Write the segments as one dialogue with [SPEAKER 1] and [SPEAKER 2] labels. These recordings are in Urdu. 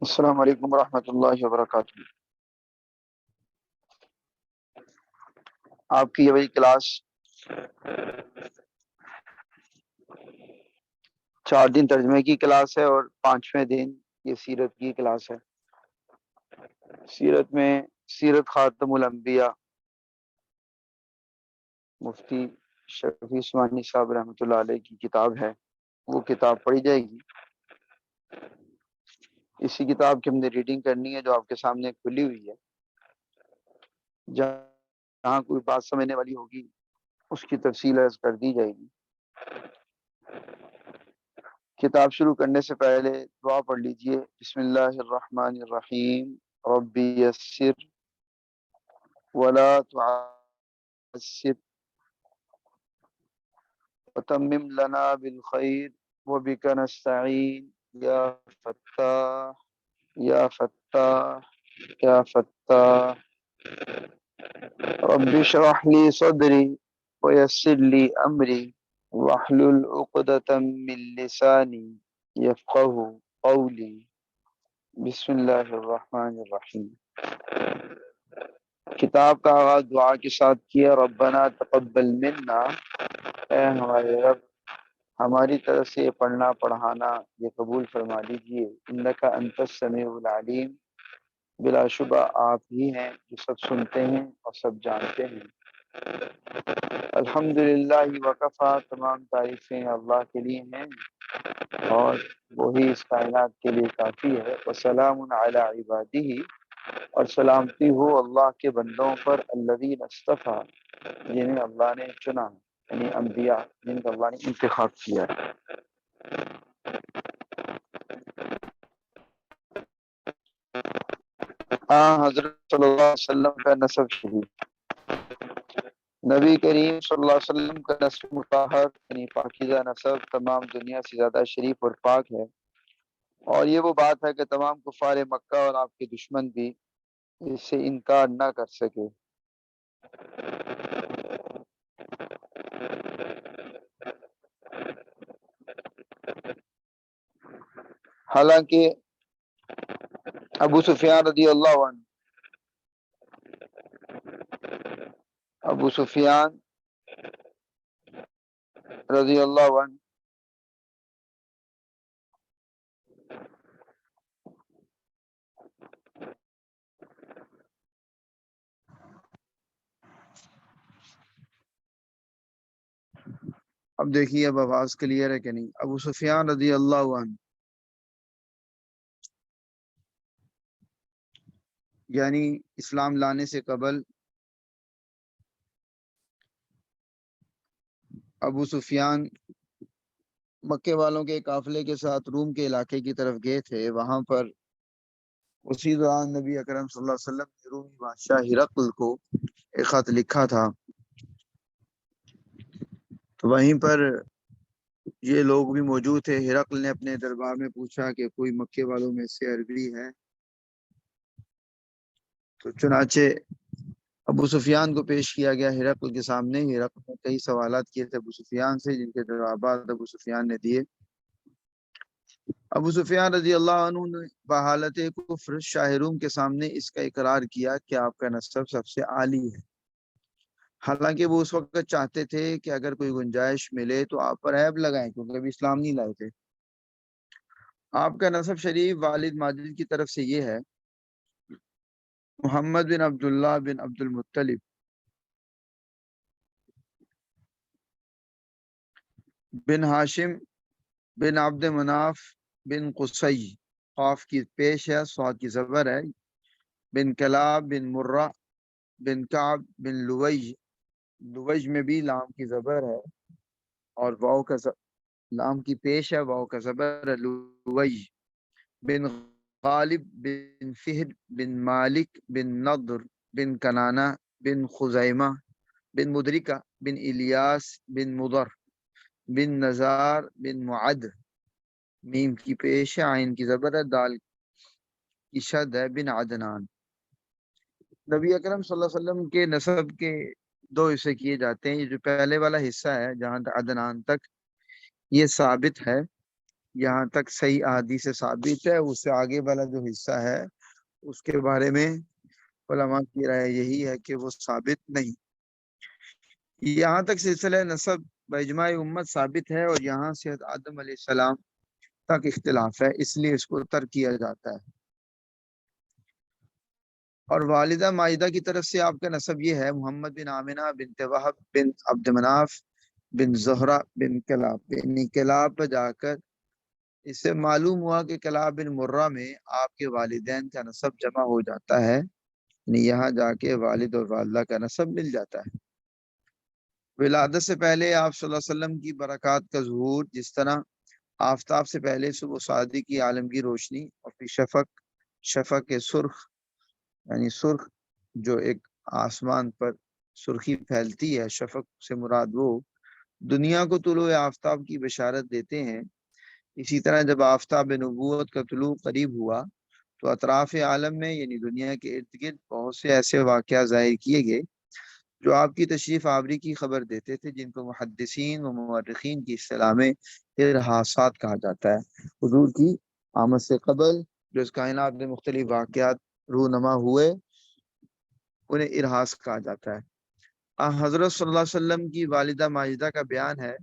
[SPEAKER 1] السلام علیکم ورحمۃ اللہ وبرکاتہ۔ آپ کی یہ وہی کلاس 4 دن ترجمے کی کلاس ہے اور 5ویں دن یہ سیرت کی کلاس ہے۔ سیرت میں سیرت خاتم الانبیاء مفتی شفیع عثمانی صاحب رحمۃ اللہ علیہ کی کتاب ہے، وہ کتاب پڑھی جائے گی۔ اسی کتاب کی ہم نے ریڈنگ کرنی ہے جو آپ کے سامنے کھلی ہوئی ہے۔ جہاں کوئی بات سمجھنے والی ہوگی اس کی تفصیل عرض کر دی جائے گی۔ کتاب شروع کرنے سے پہلے دعا پڑھ لیجئے۔ بسم اللہ الرحمن الرحیم، ربی یسر ولا تعسر وتمم لنا بالخیر وبک نستعین یا فتاح یا فتاح یا فتاح رب اشرح لی صدری ویسر لی امری واحلل عقدۃ من لسانی یفقہوا قولی۔ بسم اللہ الرحمن الرحیم۔ کتاب کا آغاز دعا کے ساتھ کیا، ربنا تقبل منا، اے ہمارے رب ہماری طرف سے یہ پڑھنا پڑھانا یہ قبول فرما لیجیے، انک انت السمیع العلیم، بلا شبہ آپ ہی ہیں جو سب سنتے ہیں اور سب جانتے ہیں۔ الحمدللہ وکفا، تمام تعریفیں اللہ کے لیے ہیں اور وہی اس کائنات کے لیے کافی ہے۔ وسلام علی عبادہ، اور سلامتی ہو اللہ کے بندوں پر، الذین اصطفیٰ، جنہیں اللہ نے چنا، یعنی انبیاء جن کا اللہ نے انتخاب کیا ہے۔ حضرت صلی اللہ علیہ وسلم کا نسب شریف، نبی کریم صلی اللہ علیہ وسلم کا نسب مطہر یعنی پاکیزہ نسب تمام دنیا سے زیادہ شریف اور پاک ہے، اور یہ وہ بات ہے کہ تمام کفار مکہ اور آپ کے دشمن بھی اس سے انکار نہ کر سکے۔ حالانکہ ابو سفیان رضی اللہ عنہ، ابو سفیان رضی اللہ عنہ اب دیکھیے اب آواز کلیئر ہے کہ نہیں۔ ابو سفیان رضی اللہ عنہ یعنی اسلام لانے سے قبل ابو سفیان مکے والوں کے قافلے کے ساتھ روم کے علاقے کی طرف گئے تھے۔ وہاں پر اسی دوران نبی اکرم صلی اللہ علیہ وسلم نے رومی بادشاہ ہرقل کو ایک خط لکھا تھا، تو وہیں پر یہ لوگ بھی موجود تھے۔ ہرقل نے اپنے دربار میں پوچھا کہ کوئی مکے والوں میں سے عربی ہے، تو چنانچہ ابو سفیان کو پیش کیا گیا ہرقل کے سامنے۔ ہرقل نے کئی سوالات کیے تھے ابو سفیان سے، جن کے جوابات ابو سفیان نے دیے۔ ابو سفیان رضی اللہ عنہ نے بحالت کفر شاہ روم کے سامنے اس کا اقرار کیا کہ آپ کا نسب سب سے عالی ہے، حالانکہ وہ اس وقت چاہتے تھے کہ اگر کوئی گنجائش ملے تو آپ پر عیب لگائیں، کیونکہ ابھی اسلام نہیں لائے تھے۔ آپ کا نسب شریف والد ماجد کی طرف سے یہ ہے، محمد بن عبداللہ بن عبد المطلب بن ہاشم بن عبد مناف بن قصی، قاف کی پیش ہے، صاد کی زبر ہے، بن کلاب بن مرہ بن کعب بن لویج، لویج میں بھی لام کی زبر ہے اور واو کا لام کی پیش ہے، واو کا زبر ہے، لویج بن غالب بن فہد بن مالک بن نضر بن کنانہ بن خزیمہ بن مدرکہ بن الیاس بن مضر بن نزار بن معد، میم کی پیش ہے، عین کی زبر ہے، دال کی شد ہے، بن عدنان۔ نبی اکرم صلی اللہ علیہ وسلم کے نسب کے 2 حصے کیے جاتے ہیں۔ یہ جو پہلے والا حصہ ہے جہاں عدنان تک، یہ ثابت ہے یہاں تک صحیح احادیث سے ثابت ہے، اس سے آگے والا جو حصہ ہے اس کے بارے میں علماء کی رائے یہی ہے کہ وہ ثابت نہیں۔ یہاں تک سلسلہ نسب باجماع امت ثابت ہے، اور یہاں سے آدم علیہ السلام تک اختلاف ہے، اس لیے اس کو ترک کیا جاتا ہے۔ اور والدہ ماجدہ کی طرف سے آپ کا نسب یہ ہے محمد بن آمنہ بنت وہب بن عبد مناف بن زہرہ بن کلاب، یعنی کلاب پہ جا کر اس سے معلوم ہوا کہ کلاب بن مرہ میں آپ کے والدین کا نسب جمع ہو جاتا ہے، یعنی یہاں جا کے والد اور والدہ کا نسب مل جاتا ہے۔ ولادت سے پہلے آپ صلی اللہ علیہ وسلم کی برکات کا ظہور، جس طرح آفتاب سے پہلے صبح صادق کی عالم کی روشنی، اور پھر شفق کے سرخ، یعنی سرخ جو ایک آسمان پر سرخی پھیلتی ہے، شفق سے مراد وہ دنیا کو طلوع آفتاب کی بشارت دیتے ہیں۔ اسی طرح جب آفتاب نبوت کا طلوع قریب ہوا تو اطراف عالم میں یعنی دنیا کے ارد گرد بہت سے ایسے واقعات ظاہر کیے گئے جو آپ کی تشریف آوری کی خبر دیتے تھے، جن کو محدثین و مورخین کی اصطلاح میں ارحاسات کہا جاتا ہے۔ حضور کی آمد سے قبل جو اس کائنات میں مختلف واقعات رونما ہوئے انہیں ارحاس کہا جاتا ہے۔ حضرت صلی اللہ علیہ وسلم کی والدہ ماجدہ کا بیان ہے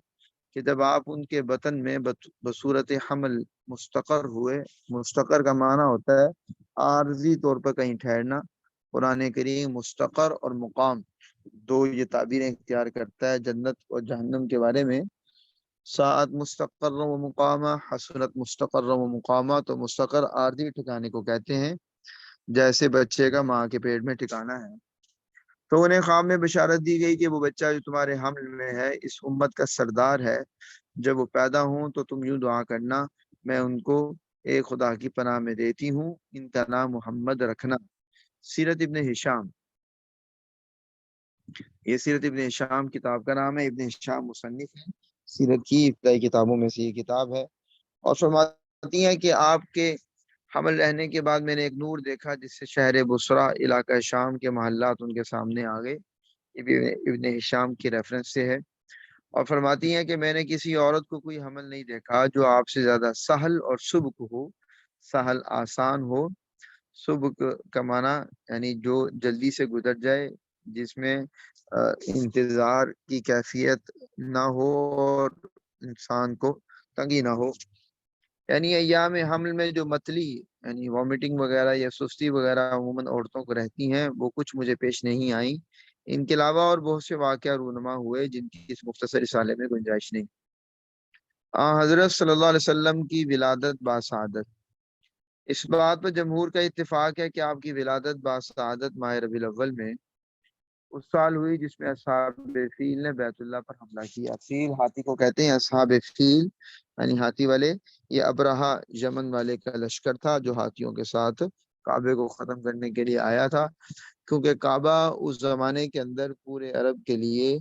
[SPEAKER 1] کہ جب آپ ان کے بطن میں بصورت حمل مستقر ہوئے، مستقر کا معنی ہوتا ہے عارضی طور پر کہیں ٹھہرنا۔ قرآن کریم مستقر اور مقام دو یہ تعبیریں اختیار کرتا ہے جنت اور جہنم کے بارے میں۔ ساعت مستقر و مقامہ، حسنت مستقر و مقامہ، تو مستقر عارضی ٹھکانے کو کہتے ہیں، جیسے بچے کا ماں کے پیٹ میں ٹھکانا ہے۔ تو انہیں خواب میں بشارت دی گئی کہ وہ بچہ جو تمہارے حمل میں ہے اس امت کا سردار ہے، جب وہ پیدا ہوں تو تم یوں دعا کرنا، میں ان کو ایک خدا کی پناہ میں دیتی ہوں، ان کا نام محمد رکھنا۔ سیرت ابن ہشام، یہ سیرت ابن ہشام کتاب کا نام ہے، ابن ہشام مصنف ہے، سیرت کی ابتدائی کتابوں میں سے یہ کتاب ہے۔ اور فرماتی ہیں کہ آپ کے حمل رہنے کے بعد میں نے ایک نور دیکھا جس سے شہر بصرہ علاقہ شام کے محلات ان کے سامنے آ گئے۔ ابن ہشام کی ریفرنس سے ہے۔ اور فرماتی ہیں کہ میں نے کسی عورت کو کوئی حمل نہیں دیکھا جو آپ سے زیادہ سہل اور سبک ہو، سہل آسان ہو، سبک کا معنی یعنی جو جلدی سے گزر جائے، جس میں انتظار کی کیفیت نہ ہو اور انسان کو تنگی نہ ہو۔ یعنی ایام حمل میں جو متلی یعنی وامٹنگ وغیرہ یا سستی وغیرہ عموماً عورتوں کو رہتی ہیں، وہ کچھ مجھے پیش نہیں آئیں۔ ان کے علاوہ اور بہت سے واقعہ رونما ہوئے جن کی اس مختصر رسالے میں گنجائش نہیں۔ حضرت صلی اللہ علیہ وسلم کی ولادت باسعادت، اس بات پر جمہور کا اتفاق ہے کہ آپ کی ولادت باسعادت ماہ ربیع الاول میں اس سال ہوئی جس میں اصحاب فیل نے بیت اللہ پر حملہ کیا۔ فیل ہاتھی کو کہتے ہیں، اصحاب فیل یعنی ہاتھی والے۔ یہ ابرہہ یمن والے کا لشکر تھا جو ہاتھیوں کے ساتھ کعبے کو ختم کرنے کے لیے آیا تھا، کیونکہ کعبہ اس زمانے کے اندر پورے عرب کے لیے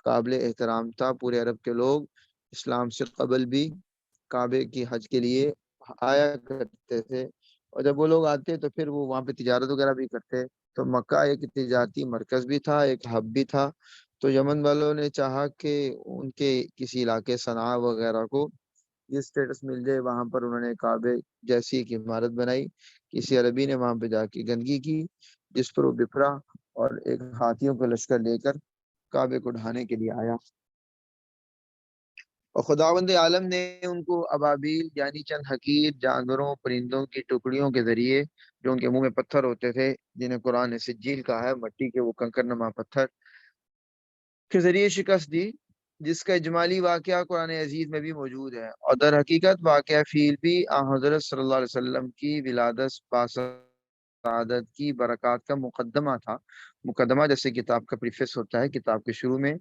[SPEAKER 1] قابل احترام تھا۔ پورے عرب کے لوگ اسلام سے قبل بھی کعبے کی حج کے لیے آیا کرتے تھے، اور جب وہ لوگ آتے تو پھر وہ وہاں پہ تجارت وغیرہ بھی کرتے۔ تو مکہ ایک تجارتی مرکز بھی تھا، ایک ہب بھی تھا۔ تو یمن والوں نے چاہا کہ ان کے کسی علاقے صنعاء وغیرہ کو یہ اسٹیٹس مل جائے، وہاں پر انہوں نے کعبے جیسی ایک عمارت بنائی۔ کسی عربی نے وہاں پہ جا کے گندگی کی جس پر وہ بفرا اور ایک ہاتھیوں کا لشکر لے کر کعبے کو ڈھانے کے لیے آیا، اور خداوند عالم نے ان کو ابابیل یعنی چند حقیر جانوروں پرندوں کی ٹکڑیوں کے ذریعے جو ان کے منہ میں پتھر ہوتے تھے، جنہیں قرآن نے سجیل کہا ہے، مٹی کے وہ کنکر نما پتھر کے ذریعے شکست دی، جس کا اجمالی واقعہ قرآن عزیز میں بھی موجود ہے۔ اور در حقیقت واقعہ فیل بھی حضرت صلی اللہ علیہ وسلم کی ولادت باسعادت کی برکات کا مقدمہ تھا۔ مقدمہ جیسے کتاب کا پریفیس ہوتا ہے، کتاب کے شروع میں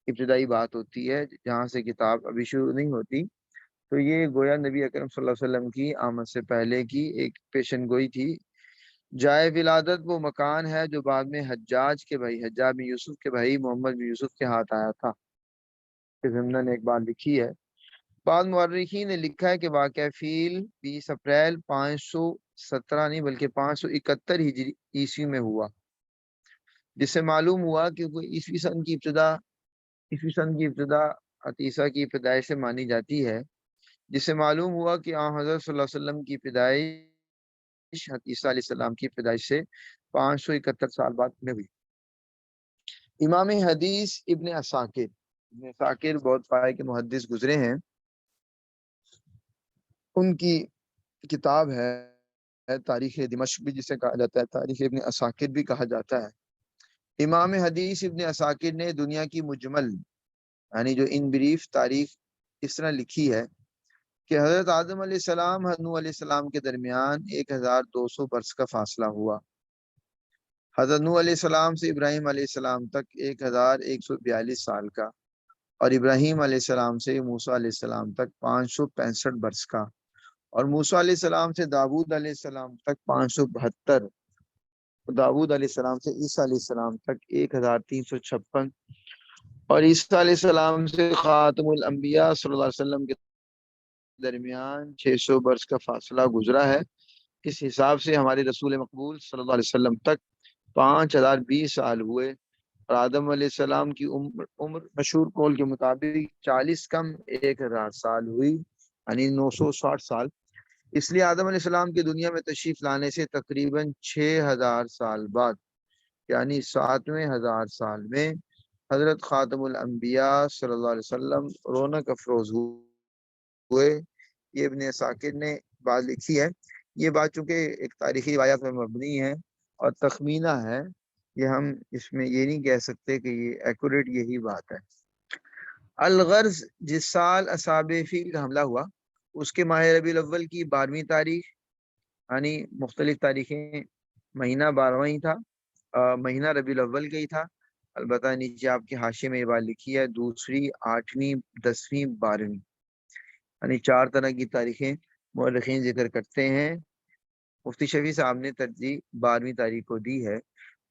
[SPEAKER 1] ابتدائی بات ہوتی ہے جہاں سے کتاب ابھی شروع نہیں ہوتی، تو یہ گویا نبی اکرم صلی اللہ علیہ وسلم کی آمد سے پہلے کی ایک پیشن گوئی تھی۔ جائے ولادت وہ مکان ہے جو بعد میں حجاج بن یوسف کے بھائی محمد بن یوسف کے ہاتھ آیا تھا، ضمن نے ایک بات لکھی ہے۔ بعض مورخین نے لکھا ہے کہ واقعہ فیل 20 اپریل 517 نہیں بلکہ 571 ہجری عیسوی میں ہوا، جس سے معلوم ہوا کہ عیسوی سن کی ابتدا عیسیٰ کی پیدائش سے مانی جاتی ہے۔ جس سے معلوم ہوا کہ حضرت صلی اللہ علیہ وسلم کی پیدائش عیسیٰ علیہ السلام کی پیدائش سے 571 سال بعد میں ہوئی۔ امام حدیث ابن عساکر بہت پائے کے محدث گزرے ہیں، ان کی کتاب ہے تاریخ دمشق بھی جسے کہا جاتا ہے، تاریخ ابن عساکر بھی کہا جاتا ہے۔ امام حدیث ابن عساکر نے دنیا کی مجمل یعنی جو ان بریف تاریخ اس طرح لکھی ہے کہ حضرت آدم علیہ السلام نوح علیہ السلام کے درمیان 1200 برس کا فاصلہ ہوا۔ حضرت نوح علیہ السلام سے ابراہیم علیہ السلام تک 1142 سال کا، اور ابراہیم علیہ السلام سے موسیٰ علیہ السلام تک 565 برس کا، اور موسیٰ علیہ السلام سے داود علیہ السلام تک 572، داود علیہ السلام سے عیسیٰ علیہ السلام تک 1356، اور عیسیٰ علیہ السلام سے خاتم الانبیاء صلی اللہ علیہ وسلم کے درمیان 600 برس کا فاصلہ گزرا ہے۔ اس حساب سے ہمارے رسول مقبول صلی اللہ علیہ وسلم تک 5020 سال ہوئے، اور آدم علیہ السلام کی عمر مشہور قول کے مطابق 40 کم 1000 سال ہوئی، یعنی 960 سال۔ اس لیے آدم علیہ السلام کی دنیا میں تشریف لانے سے تقریباً 6000 سال بعد، یعنی 7ویں 1000 سال میں حضرت خاتم الانبیاء صلی اللہ علیہ وسلم رونق افروز ہوئے۔ یہ ابن عساکر نے بات لکھی ہے۔ یہ بات چونکہ ایک تاریخی روایت پر مبنی ہے اور تخمینہ ہے، یہ ہم اس میں یہ نہیں کہہ سکتے کہ یہ ایکوریٹ یہی بات ہے۔ الغرض، جس سال اصحاب فیل کا حملہ ہوا اس کے ماہ ربیع الاول کی 12ویں تاریخ، یعنی مختلف تاریخیں، مہینہ 12واں ہی تھا، مہینہ ربیع الاول کا ہی تھا۔ البتہ نیچے آپ کے حاشیے میں یہ بات لکھی ہے 2، 8، 10، 12، یعنی 4 طرح کی تاریخیں مورخین ذکر کرتے ہیں۔ مفتی شفیع صاحب نے ترجیح 12ویں تاریخ کو دی ہے۔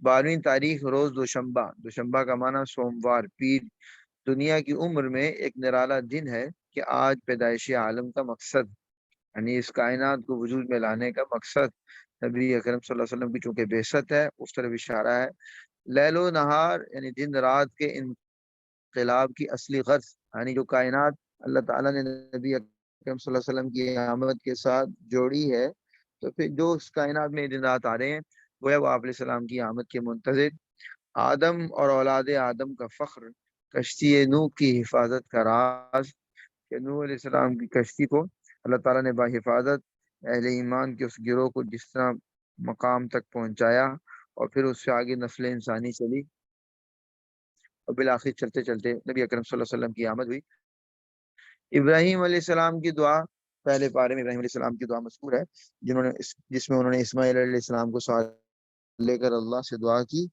[SPEAKER 1] 12ویں تاریخ روز دوشنبہ کا معنی سوموار، پیر، دنیا کی عمر میں ایک نرالا دن ہے کہ آج پیدائش عالم کا مقصد، یعنی اس کائنات کو وجود میں لانے کا مقصد نبی اکرم صلی اللہ علیہ وسلم کی چونکہ بعثت ہے، اس طرف اشارہ ہے۔ لیل و نہار یعنی دن رات کے انقلاب کی اصلی غرض، یعنی جو کائنات اللہ تعالیٰ نے نبی اکرم صلی اللہ علیہ وسلم کی آمد کے ساتھ جوڑی ہے، تو پھر جو اس کائنات میں دن رات آ رہے ہیں وہ ہے وہ آپ علیہ السلام کی آمد کے منتظر۔ آدم اور اولاد آدم کا فخر، کشتی نوح کی حفاظت کا راز، کہ نوح علیہ السلام کی کشتی کو اللہ تعالیٰ نے بحفاظت اہل ایمان کے اس گروہ کو جس طرح مقام تک پہنچایا، اور پھر اس سے آگے نسل انسانی چلی، اور بالآخر چلتے چلتے نبی اکرم صلی اللہ علیہ وسلم کی آمد ہوئی۔ ابراہیم علیہ السلام کی دعا، پہلے پارے میں ابراہیم علیہ السلام کی دعا مذکور ہے، جس میں انہوں نے اسماعیل علیہ السلام کو ساتھ لے کر اللہ سے دعا کی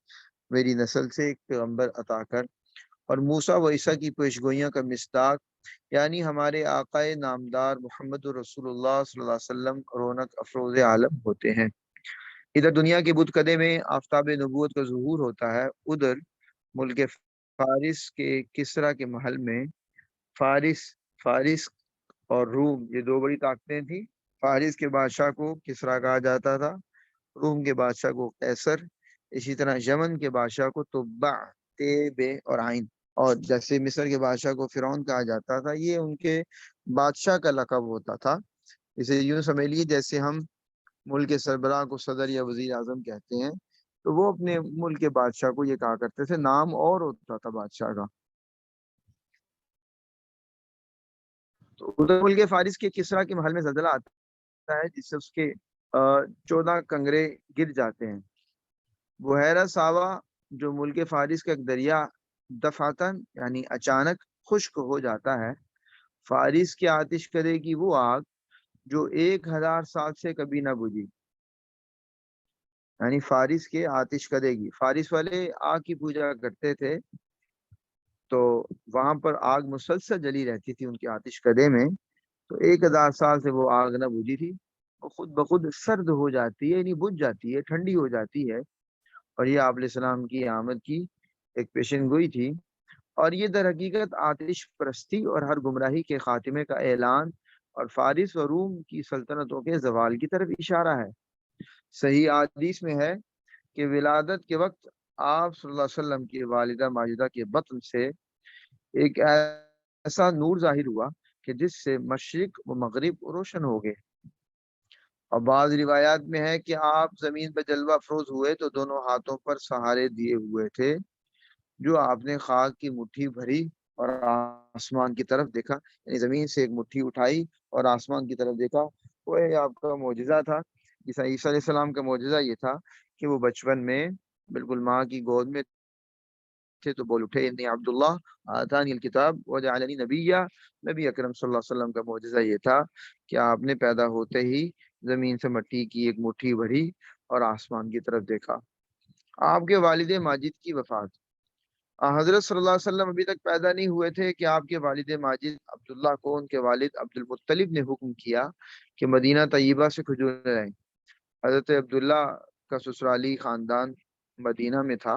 [SPEAKER 1] میری نسل سے ایک پیغمبر عطا کر، اور موسیٰ و عیسیٰ کی پیشگوئیاں کا مصداق، یعنی ہمارے آقائے نامدار محمد رسول اللہ صلی اللہ علیہ وسلم رونق افروز عالم ہوتے ہیں۔ ادھر دنیا کے بت کدے میں آفتاب نبوت کا ظہور ہوتا ہے، ادھر ملک فارس کے کسرا کے محل میں فارس اور روم، یہ 2 بڑی طاقتیں تھیں۔ فارس کے بادشاہ کو کسرا کہا جاتا تھا، روم کے بادشاہ کو قیصر، اسی طرح یمن کے بادشاہ کو تبع، تے بے اور عین، اور جیسے مصر کے بادشاہ کو فرعون کہا جاتا تھا، یہ ان کے بادشاہ کا لقب ہوتا تھا۔ اسے یوں سمجھ لیے جیسے ہم ملک کے سربراہ کو صدر یا وزیر اعظم کہتے ہیں، تو وہ اپنے ملک کے بادشاہ کو یہ کہا کرتے تھے، نام اور ہوتا تھا بادشاہ کا۔ تو ادھر ملک فارس کے کسرا کے محل میں زلزلہ آتا ہے جس سے اس کے 14 کنگرے گر جاتے ہیں۔ بحیرہ ساوا جو ملک فارس کا ایک دریا دفعتاً یعنی اچانک خشک ہو جاتا ہے۔ فارس کی آتش کدے کی وہ آگ جو 1000 سال سے کبھی نہ بجھی، یعنی فارس کے آتش کدے کی، فارس والے آگ کی پوجا کرتے تھے، تو وہاں پر آگ مسلسل جلی رہتی تھی ان کے آتش کدے میں، تو 1000 سال سے وہ آگ نہ بجھی تھی، وہ خود بخود سرد ہو جاتی ہے، یعنی بجھ جاتی ہے، ٹھنڈی ہو جاتی ہے، اور یہ آپ علیہ السلام کی آمد کی ایک پیشن گوئی تھی، اور یہ در حقیقت آتش پرستی اور ہر گمراہی کے خاتمے کا اعلان اور فارس و روم کی سلطنتوں کے زوال کی طرف اشارہ ہے۔ صحیح حدیث میں ہے کہ ولادت کے وقت آپ صلی اللہ علیہ وسلم کی والدہ ماجدہ کے بطن سے ایک ایسا نور ظاہر ہوا کہ جس سے مشرق و مغرب روشن ہو گئے۔ اور بعض روایات میں ہے کہ آپ زمین پر جلوہ افروز ہوئے تو دونوں ہاتھوں پر سہارے دیے ہوئے تھے، جو آپ نے خاک کی مٹھی بھری اور آسمان کی طرف دیکھا، یعنی زمین سے ایک مٹھی اٹھائی اور آسمان کی طرف دیکھا۔ وہ آپ کا معجزہ تھا۔ عیسیٰ علیہ السلام کا معجزہ یہ تھا کہ وہ بچپن میں بالکل ماں کی گود میں تھے تو بول اٹھے انی عبداللہ آتانی الکتاب وجعلنی نبیہ۔ نبی اکرم صلی اللہ علیہ وسلم کا معجزہ یہ تھا کہ آپ نے پیدا ہوتے ہی زمین سے مٹی کی ایک مٹھی بھری اور آسمان کی طرف دیکھا۔ آپ کے والد ماجد کی وفات۔ حضرت صلی اللہ علیہ وسلم ابھی تک پیدا نہیں ہوئے تھے کہ آپ کے والد ماجد عبداللہ کو ان کے والد عبد المطلب نے حکم کیا کہ مدینہ طیبہ سے کھجوریں لائیں۔ حضرت عبداللہ کا سسرالی خاندان مدینہ میں تھا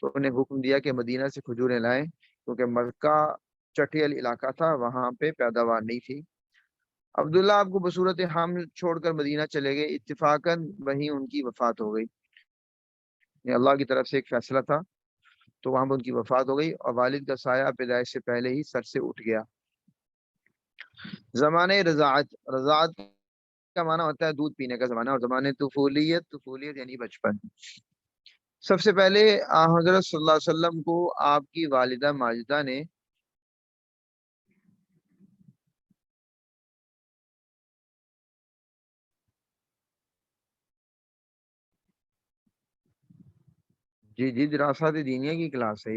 [SPEAKER 1] تو انہیں حکم دیا کہ مدینہ سے کھجوریں لائیں، کیونکہ مکہ چٹیل علاقہ تھا، وہاں پہ پیداوار نہیں تھی۔ عبداللہ آپ کو بصورت حمل چھوڑ کر مدینہ چلے گئے، اتفاقاً وہیں ان کی وفات ہو گئی۔ یہ اللہ کی طرف سے ایک فیصلہ تھا، تو وہاں پر ان کی وفات ہو گئی اور والد کا سایہ پیدائش سے پہلے ہی سر سے اٹھ گیا۔ زمانے رضاعت۔ رضاعت کا معنی ہوتا ہے دودھ پینے کا زمانہ، اور زمانے طفولیت، طفولیت یعنی بچپن۔ سب سے پہلے حضرت صلی اللہ علیہ وسلم کو آپ کی والدہ ماجدہ نے جی دراسات دینیہ کی کلاس ہے،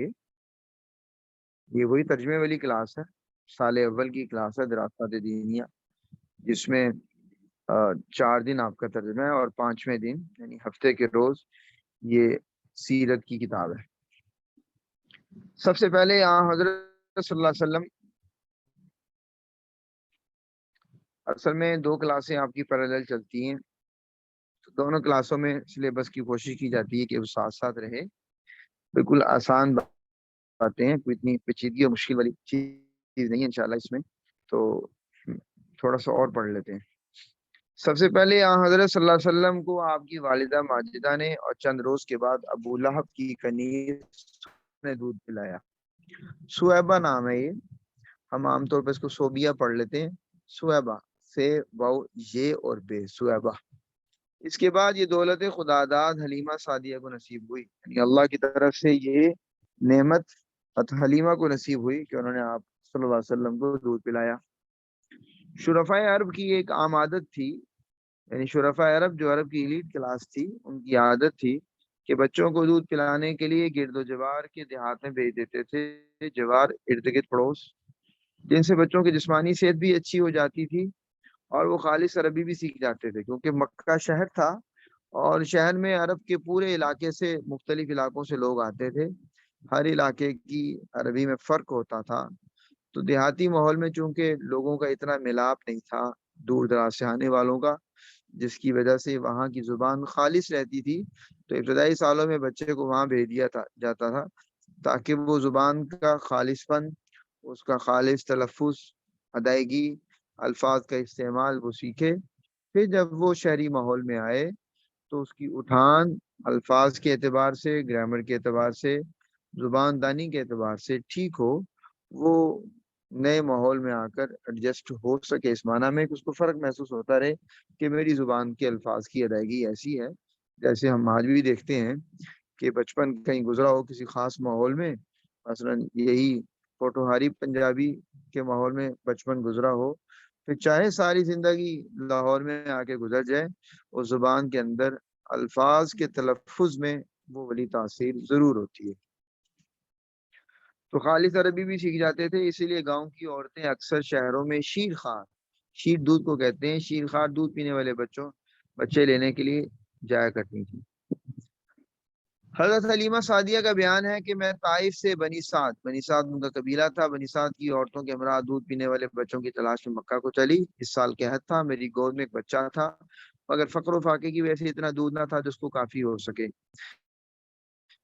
[SPEAKER 1] یہ وہی ترجمے والی کلاس ہے، سال اول کی کلاس ہے دراسات دینیہ، جس میں 4 دن آپ کا ترجمہ ہے اور 5ویں دن یعنی ہفتے کے روز یہ سیرت کی کتاب ہے۔ سب سے پہلے حضرت صلی اللہ علیہ وسلم، اصل میں 2 کلاسیں آپ کی پیرالل چلتی ہیں، دونوں کلاسوں میں سلیبس کی کوشش کی جاتی ہے کہ وہ ساتھ ساتھ رہے۔ بالکل آسان باتیں ہیں، کوئی اتنی پیچیدگی اور مشکل والی چیز نہیں ہے انشاءاللہ اس میں، تو تھوڑا سا اور پڑھ لیتے ہیں۔ سب سے پہلے حضرت صلی اللہ علیہ وسلم کو آپ کی والدہ ماجدہ نے اور چند روز کے بعد ابو لہب کی کنیز نے دودھ پلایا۔ سویبہ نام ہے یہ، ہم عام طور پہ اس کو صوبیہ پڑھ لیتے ہیں، سویبہ سے واو یہ اور بے، سویبہ۔ اس کے بعد یہ دولت خدا داد حلیمہ سعدیہ کو نصیب ہوئی، یعنی اللہ کی طرف سے یہ نعمت حلیمہ کو نصیب ہوئی کہ انہوں نے آپ صلی اللہ علیہ وسلم کو دودھ پلایا۔ شرفائے عرب کی ایک عام عادت تھی، یعنی شرفائے عرب جو عرب کی ایلیٹ کلاس تھی، ان کی عادت تھی کہ بچوں کو دودھ پلانے کے لیے گرد و جوار کے دیہات میں بھیج دیتے تھے، جوار ارد گرد پڑوس، جن سے بچوں کی جسمانی صحت بھی اچھی ہو جاتی تھی اور وہ خالص عربی بھی سیکھ جاتے تھے، کیونکہ مکہ شہر تھا اور شہر میں عرب کے پورے علاقے سے مختلف علاقوں سے لوگ آتے تھے، ہر علاقے کی عربی میں فرق ہوتا تھا، تو دیہاتی ماحول میں چونکہ لوگوں کا اتنا ملاپ نہیں تھا دور دراز سے آنے والوں کا، جس کی وجہ سے وہاں کی زبان خالص رہتی تھی، تو ابتدائی سالوں میں بچے کو وہاں بھیج دیا جاتا تھا تاکہ وہ زبان کا خالص پن، اس کا خالص تلفظ، ادائیگی، الفاظ کا استعمال وہ سیکھے۔ پھر جب وہ شہری ماحول میں آئے تو اس کی اٹھان الفاظ کے اعتبار سے، گرامر کے اعتبار سے، زبان دانی کے اعتبار سے ٹھیک ہو، وہ نئے ماحول میں آ کر ایڈجسٹ ہو سکے، اس معنی میں کہ اس کو فرق محسوس ہوتا رہے کہ میری زبان کے الفاظ کی ادائیگی ایسی ہے، جیسے ہم آج بھی دیکھتے ہیں کہ بچپن کہیں گزرا ہو کسی خاص ماحول میں، مثلا یہی پوٹوہاری پنجابی کے ماحول میں بچپن گزرا ہو، پھر چاہے ساری زندگی لاہور میں آ کے گزر جائے، اس زبان کے اندر الفاظ کے تلفظ میں وہ والی تاثیر ضرور ہوتی ہے۔ تو خالص عربی بھی سیکھ جاتے تھے، اسی لیے گاؤں کی عورتیں اکثر شہروں میں شیر خوار، شیر دودھ کو کہتے ہیں، شیر خوار دودھ پینے والے بچے لینے کے لیے جایا کرتی تھی۔ حضرت حلیمہ سعدیہ کا بیان ہے کہ میں طائف سے بنی سعد ان کا قبیلہ تھا، بنی سعد کی عورتوں کے ہمراہ دودھ پینے والے بچوں کی تلاش میں مکہ کو چلی۔ اس سال قحط تھا، میری گود میں ایک بچہ تھا، مگر فقر و فاقے کی وجہ سے اتنا دودھ نہ تھا جس کو کافی ہو سکے۔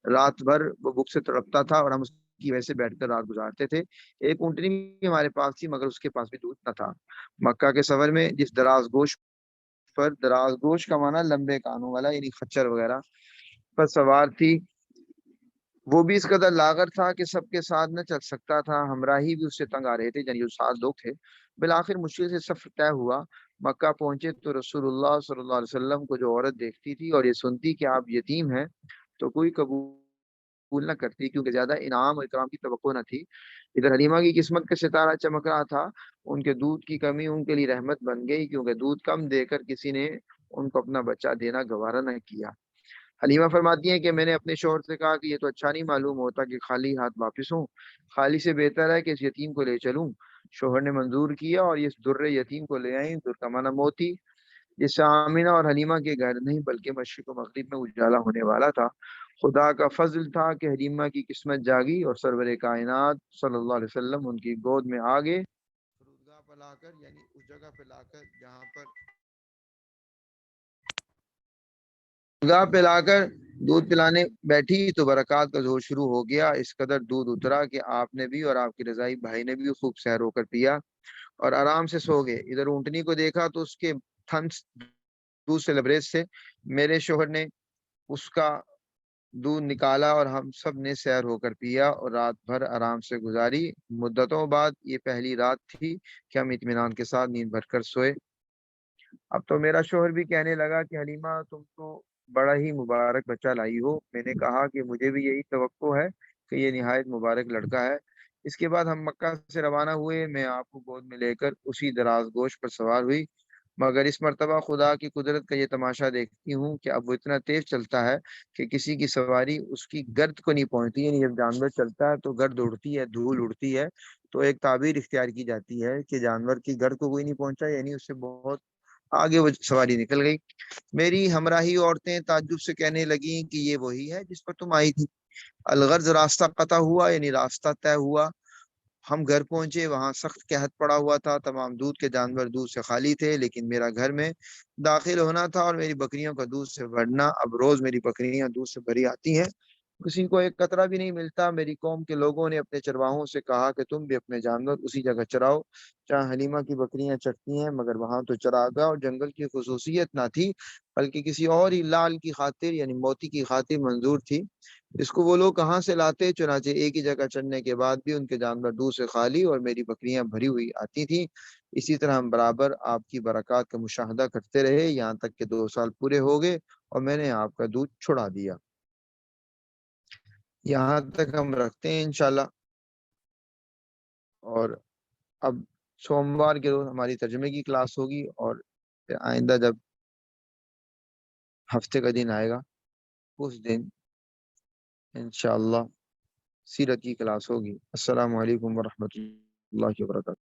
[SPEAKER 1] رات بھر وہ بھوک سے تڑپتا تھا اور ہم اس کی وجہ سے بیٹھ کر رات گزارتے تھے۔ ایک اونٹنی بھی ہمارے پاس تھی مگر اس کے پاس بھی دودھ نہ تھا۔ مکہ کے سفر میں جس دراز گوش پر، دراز گوش کا معنی لمبے کانوں والا یعنی خچر وغیرہ، پر سوار تھی، وہ بھی اس قدر لاغر تھا کہ سب کے ساتھ نہ چل سکتا تھا، ہمراہی بھی اس سے تنگ آ رہے تھے، یعنی جو 7 لوگ تھے۔ بالآخر مشکل سے سفر طے ہوا، مکہ پہنچے تو رسول اللہ صلی اللہ علیہ وسلم کو جو عورت دیکھتی تھی اور یہ سنتی کہ آپ یتیم ہیں تو کوئی قبول نہ کرتی، کیونکہ زیادہ انعام اور اکرام کی توقع نہ تھی۔ ادھر حلیمہ کی قسمت کا ستارہ چمک رہا تھا، ان کے دودھ کی کمی ان کے لیے رحمت بن گئی، کیونکہ دودھ کم دے کر کسی نے ان کو اپنا بچہ دینا گوارا نہ کیا۔ حلیمہ فرماتی ہیں کہ میں نے اپنے شوہر سے کہا کہ یہ تو اچھا نہیں معلوم ہوتا کہ خالی ہاتھ واپس ہوں، خالی سے بہتر ہے کہ اس یتیم کو لے چلوں۔ شوہر نے منظور کیا اور اس در یتیم کو لے آئیں، در کا معنی موتی، جس سے آمینہ اور حلیمہ کے گھر نہیں بلکہ مشرق و مغرب میں اجالا ہونے والا تھا۔ خدا کا فضل تھا کہ حلیمہ کی قسمت جاگی اور سرور کائنات صلی اللہ علیہ وسلم ان کی گود میں آگے فرودگاہ پہ لا کر، یعنی اس جگہ پہ لا کر جہاں پر گاہ پہ لا کر دودھ پلانے بیٹھی تو برکات کا ظہور شروع ہو گیا۔ اس قدر دودھ اترا کہ آپ نے بھی اور آپ کے رضائی بھائی نے بھی خوب سیر ہو کر پیا اور آرام سے سو گئے۔ ادھر اونٹنی کو دیکھا تو اس کے تھن دودھ سے لبریز سے میرے شوہر نے اس کا دودھ نکالا اور ہم سب نے سیر ہو کر پیا اور رات بھر آرام سے گزاری۔ مدتوں بعد یہ پہلی رات تھی کہ ہم اطمینان کے ساتھ نیند بھر کر سوئے۔ اب تو میرا شوہر بھی کہنے لگا کہ حلیمہ تم تو بڑا ہی مبارک بچہ لائی ہو۔ میں نے کہا کہ مجھے بھی یہی توقع ہے کہ یہ نہایت مبارک لڑکا ہے۔ اس کے بعد ہم مکہ سے روانہ ہوئے، میں آپ کو گود میں لے کر اسی دراز گوش پر سوار ہوئی، مگر اس مرتبہ خدا کی قدرت کا یہ تماشا دیکھتی ہوں کہ اب وہ اتنا تیز چلتا ہے کہ کسی کی سواری اس کی گرد کو نہیں پہنچتی، یعنی جب جانور چلتا ہے تو گرد اڑتی ہے، دھول اڑتی ہے، تو ایک تعبیر اختیار کی جاتی ہے کہ جانور کی گرد کو کوئی نہیں پہنچا، یعنی اس سے بہت آگے وہ سواری نکل گئی۔ میری ہمراہی عورتیں تعجب سے کہنے لگیں کہ یہ وہی ہے جس پر تم آئی تھی۔ الغرض راستہ قطع ہوا، یعنی راستہ طے ہوا۔ ہم گھر پہنچے، وہاں سخت قحط پڑا ہوا تھا، تمام دودھ کے جانور دودھ سے خالی تھے، لیکن میرا گھر میں داخل ہونا تھا اور میری بکریوں کا دودھ سے بھرنا۔ اب روز میری بکریاں دودھ سے بھری آتی ہیں، کسی کو ایک قطرہ بھی نہیں ملتا۔ میری قوم کے لوگوں نے اپنے چرواہوں سے کہا کہ تم بھی اپنے جانور اسی جگہ چراؤ جہاں حلیمہ کی بکریاں چرتی ہیں، مگر وہاں تو چراگاہ اور جنگل کی خصوصیت نہ تھی بلکہ کسی اور ہی لال کی خاطر، یعنی موتی کی خاطر منظور تھی۔ اس کو وہ لوگ کہاں سے لاتے؟ چنانچہ ایک ہی جگہ چڑھنے کے بعد بھی ان کے جانور دودھ سے خالی اور میری بکریاں بھری ہوئی آتی تھیں۔ اسی طرح ہم برابر آپ کی برکات کا مشاہدہ کرتے رہے، یہاں تک کہ 2 سال پورے ہو گئے اور میں نے آپ کا دودھ چھڑا دیا۔ یہاں تک ہم رکھتے ہیں انشاءاللہ، اور اب سوموار کے روز ہماری ترجمے کی کلاس ہوگی، اور پھر آئندہ جب ہفتے کا دن آئے گا اس دن انشاءاللہ سیرت کی کلاس ہوگی۔ السلام علیکم ورحمۃ اللہ وبرکاتہ۔